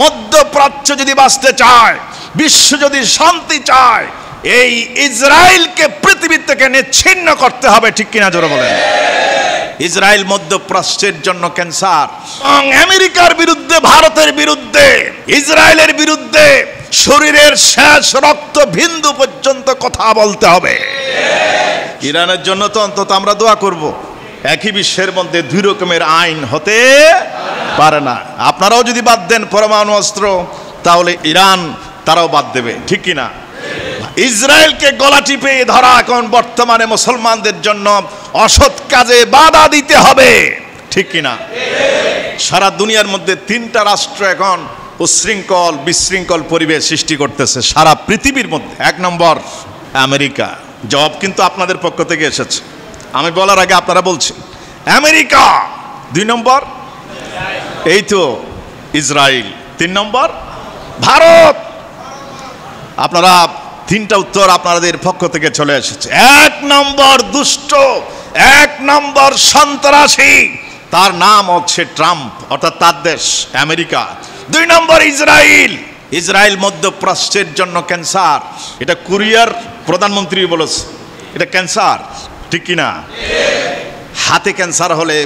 মধ্যপ্রাচ্য যদি বাঁচতে চায়, বিশ্ব যদি শান্তি চায়, এই ইসরায়েলকে পৃথিবী থেকে নিচ্ছিন্ন করতে হবে। ঠিক কিনা জোরে বলেন? ইসরায়েল মধ্যপ্রাচ্যের জন্য ক্যান্সার। এবং আমেরিকার বিরুদ্ধে, ভারতের বিরুদ্ধে, ইসরায়েলের বিরুদ্ধে শরীরের শেষ রক্ত বিন্দু পর্যন্ত কথা বলতে হবে। ইরানের জন্য তো অন্তত আমরা দোয়া করব। একই বিশ্বের মধ্যে দুই রকমের আইন হতে পারে না। আপনারাও যদি বাদ দেন পরমাণু অস্ত্র, তাহলে ইরান তারাও বাদ দেবে। ঠিক কিনা? ইসরায়েলকে গলা টিপে ধরা এখন বর্তমানে মুসলমানদের জন্য অসৎ কাজে বাধা দিতে হবে। ঠিক কিনা? সারা দুনিয়ার মধ্যে তিনটা রাষ্ট্র এখন উচ্ছৃঙ্খল বিশৃঙ্খল পরিবেশ সৃষ্টি করতেছে সারা পৃথিবীর মধ্যে। এক নম্বর আমেরিকা। জবাব কিন্তু আপনাদের পক্ষ থেকে এসেছে, আমি বলার আগে আপনারা বলছেন আমেরিকা। দুই নম্বর এই তো ইসরায়েল। তিন নম্বর ভারত। আপনারা তিনটা উত্তর আপনাদের পক্ষ থেকে চলে এসেছে। এক নম্বর দুষ্ট, এক নম্বর সন্ত্রাসী, তার নাম হচ্ছে ট্রাম্প, অর্থাৎ তার দেশ আমেরিকা। দুই নম্বর ইসরায়েল। ইসরায়েল মধ্যপ্রাচ্যের জন্য ক্যান্সার। এটা কোরিয়ার প্রধানমন্ত্রী বলেছে এটা ক্যান্সার। ঠিক কিনা? হাতে ক্যান্সার হলে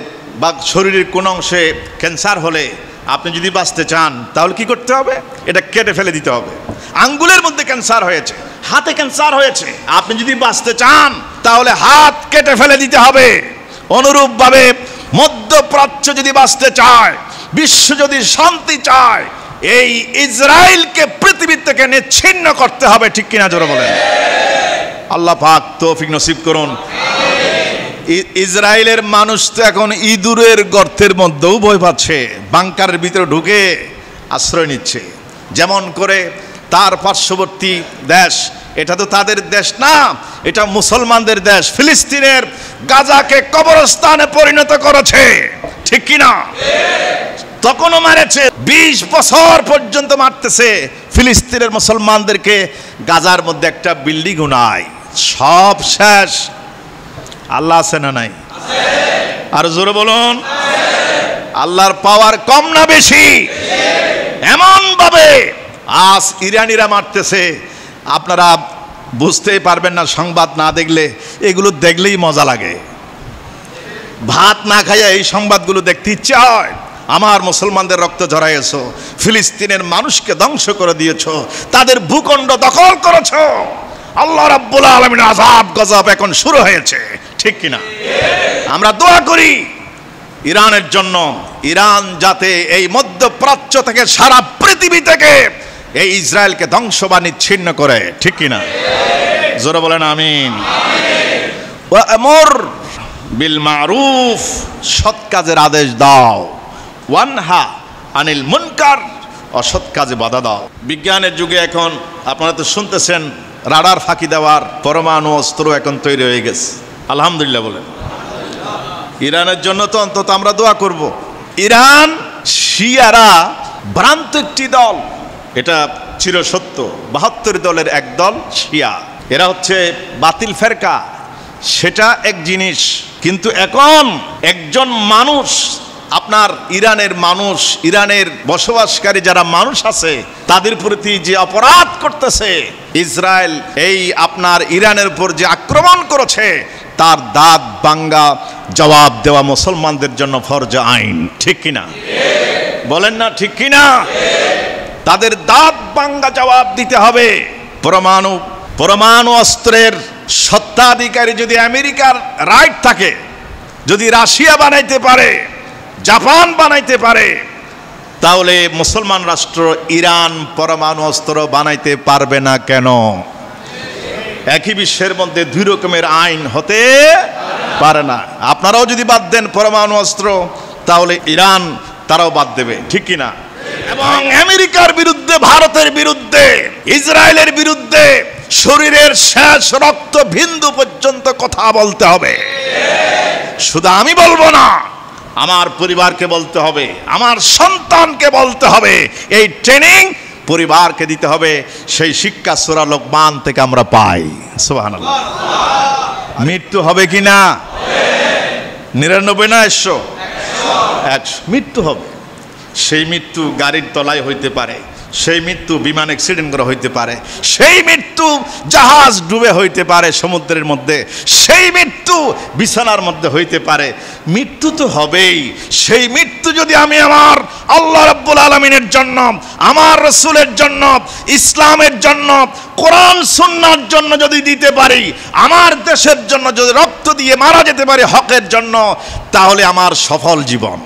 বা শরীরের কোন অংশে ক্যান্সার হলে আপনি যদি বাঁচতে চান তাহলে কি করতে হবে? এটা কেটে ফেলে দিতে হবে। আঙ্গুলের মধ্যে ক্যান্সার হয়েছে, হাতে ক্যান্সার হয়েছে, আপনি যদি বাঁচতে চান তাহলে হাত কেটে ফেলে দিতে হবে। অনুরূপভাবে মধ্যপ্রাচ্য যদি বাঁচতে চায়, বিশ্ব যদি শান্তি চায়, এই ইসরায়েলকে পৃথিবী থেকে নিচ্ছিন্ন করতে হবে। ঠিক কিনা জোরে বলেন? আল্লাহ পাক তৌফিক নসিব করুন। ইসরায়েলের মানুষ তো এখন ইঁদুরের গর্তের মধ্যেও ভয় পাচ্ছে, বাংকারের ভিতরে ঢুকে আশ্রয় নিচ্ছে। যেমন করে তার পার্শ্ববর্তী দেশ, এটা তো তাদের দেশ না, এটা মুসলমানদের দেশ, ফিলিস্তিনের গাজাকে কবরস্থানে পরিণত করেছে। ঠিক কিনা? তখনও মারেছে, 20 বছর পর্যন্ত মারতেছে ফিলিস্তিনের মুসলমানদেরকে। গাজার মধ্যে একটা বিল্ডিংও নাই, সব শেষ। আল্লাহ আছে না নাই? আর জোরে বলুন, আল্লাহর পাওয়ার কম না বেশি? এমন ভাবে আজ ইরানিরা মারতেছে, আপনারা বুঝতেই পারবেন না সংবাদ না দেখলে। এগুলো দেখলেই মজা লাগে। ভাত না খাইয়া এই সংবাদগুলো দেখতে ইচ্ছা হয়। আমার মুসলমানদের রক্ত ঝরাইছো, ফিলিস্তিনের মানুষকে ধ্বংস করে দিয়েছো, তাদের ভূখণ্ড দখল করেছো। আল্লাহ রাব্বুল আলামিনের আযাব গজব এখন শুরু হয়েছে। ঠিক কিনা? আমরা দোয়া করি ইরানের জন্য, ইরান যাতে এই মধ্যপ্রাচ্য থেকে, সারা পৃথিবী থেকে এই ইসরায়েলকে ধ্বংস বা নিচ্ছিন্ন করে। ঠিক কিনা? জোরে বলেন আমিন। ওয়া আমর বিল মারুফ, সৎ কাজের আদেশ দাও। ওয়ানহা আনিল মুনকার, অসৎ কাজে বাধা দাও। বিজ্ঞানের যুগে এখন আপনারা তো শুনতেছেন রাডার ফাঁকি দেওয়ার পরমাণু অস্ত্র এখন তৈরি হয়ে গেছে। আলহামদুলিল্লাহ বলেন। ইরানের জন্য তো অন্তত আমরা দোয়া করব। ইরান শিয়ারা ভ্রান্ত একটি দল, এটা চিরসত্য। 72 দলের এক দল শিয়া, এরা হচ্ছে বাতিল ফেরকা, সেটা এক জিনিস। কিন্তু এখন একজন মানুষ, আপনার ইরানের মানুষ, ইরানের বসবাসকারী যারা মানুষ আছে, তাদের প্রতি যে অপরাধ করতেছে ইসরায়েল, এই আপনার ইরানের উপর যে আক্রমণ করেছে, তার দাঁত ভাঙ্গা জবাব দেওয়া মুসলমানদের জন্য ফরজ আইন। ঠিক কিনা? বলেন না ঠিক কিনা? তাদের দাঁত ভাঙ্গা জবাব দিতে হবে। পরমাণু অস্ত্রের সত্ত্বাধিকারী যদি আমেরিকার রাইট থাকে, যদি রাশিয়া বানাইতে পারে, জাপান বানাইতে পারে, তাহলে মুসলমান রাষ্ট্র ইরান পরমাণু অস্ত্র বানাইতে পারবে না কেন? একই বিশ্বের মধ্যে দুই রকমের আইন হতে পারে না। আপনারাও যদি বাদ দেন পরমাণু অস্ত্র, তাহলে ইরান তারাও বাদ দেবে। ঠিক কিনা? এবং আমেরিকার বিরুদ্ধে, ভারতের বিরুদ্ধে, ইসরায়েলের বিরুদ্ধে শরীরের শেষ রক্ত বিন্দু পর্যন্ত কথা বলতে হবে। শুধু আমি বলবো না, আমার পরিবারকে বলতে হবে, আমার সন্তানকে বলতে হবে। এই ট্রেনিং পরিবারকে দিতে হবে। সেই শিক্ষা সূরা লোকমান থেকে আমরা পাই। সুবহানাল্লাহ। মৃত্যু হবে কি না? 99 না 100? 100 মৃত্যু হবে। সেই মৃত্যু গাড়ির তলায় হইতে পারে, সেই মৃত্যু বিমান অ্যাক্সিডেন্ট করে হইতে পারে, সেই মৃত্যু জাহাজ ডুবে হইতে পারে সমুদ্রের মধ্যে, সেই মৃত্যু বিছানার মধ্যে হইতে পারে। মৃত্যু তো হবেই। সেই মৃত্যু যদি আমি আমার আল্লাহ রাব্বুল আলামিনের জন্য, আমার রাসূলের জন্য, ইসলামের জন্য, কোরআন সুন্নাহর জন্য যদি দিতে পারি, আমার দেশের জন্য যদি রক্ত দিয়ে মারা যেতে পারি হকের জন্য, তাহলে আমার সফল জীবন,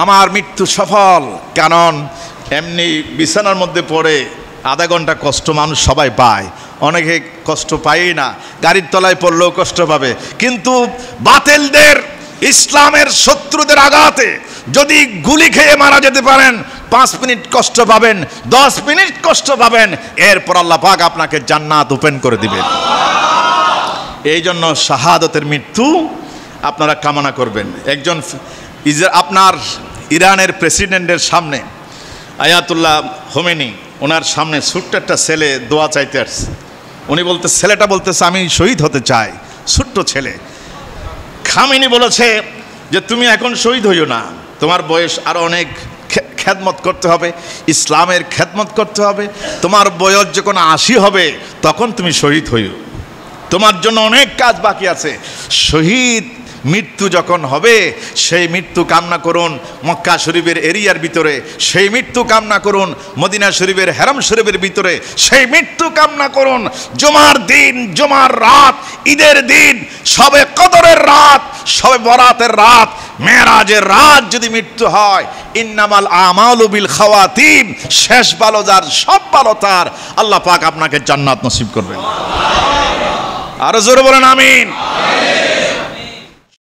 আমার মৃত্যু সফল। কারণ এমনি বিছানার মধ্যে পড়ে আধা ঘন্টা কষ্ট মানুষ সবাই পায়, অনেকে কষ্ট পায়ই না, গাড়ির তলায় পড়লেও কষ্ট পাবে। কিন্তু বাতিলদের, ইসলামের শত্রুদের আঘাতে যদি গুলি খেয়ে মারা যেতে পারেন, 5 মিনিট কষ্ট পাবেন, 10 মিনিট কষ্ট পাবেন, এরপর আল্লাহ পাক আপনাকে জান্নাত ওপেন করে দিবেন। এই জন্য শাহাদতের মৃত্যু আপনারা কামনা করবেন। একজন আপনার ইরানের প্রেসিডেন্টের সামনে আয়াতুল্লাহ হোমেনি, ওনার সামনে ছোট্ট একটা ছেলে দোয়া চাইতে আসছে। উনি ছেলেটা বলতেছে আমি শহীদ হতে চাই, ছোট্ট ছেলে। খামেনি বলেছে যে তুমি এখন শহীদ হইও না, তোমার বয়স আরো অনেক খেদমত করতে হবে, ইসলামের খেদমত করতে হবে। তোমার বয়স যখন 80 হবে তখন তুমি শহীদ হইও, তোমার জন্য অনেক কাজ বাকি আছে। শহীদ মৃত্যু যখন হবে সেই মৃত্যু কামনা করুন মক্কা শরীফের এরিয়ার ভিতরে, সেই মৃত্যু কামনা করুন মদিনা শরীফের হেরাম শরীফের ভিতরে, সেই মৃত্যু কামনা করুন জুমার দিন, জুমার রাত, ঈদের দিন, শবে কদরের রাত, শবে বরাতের রাত, মেরাজের রাত যদি মৃত্যু হয়। ইন্নামাল আমালু বিল খাওয়াতিম, শেষ ভালো যার সব ভালো তার, আল্লাহ পাক আপনাকে জান্নাত নসিব করবেন। আরো জোরে বলেন আমিন।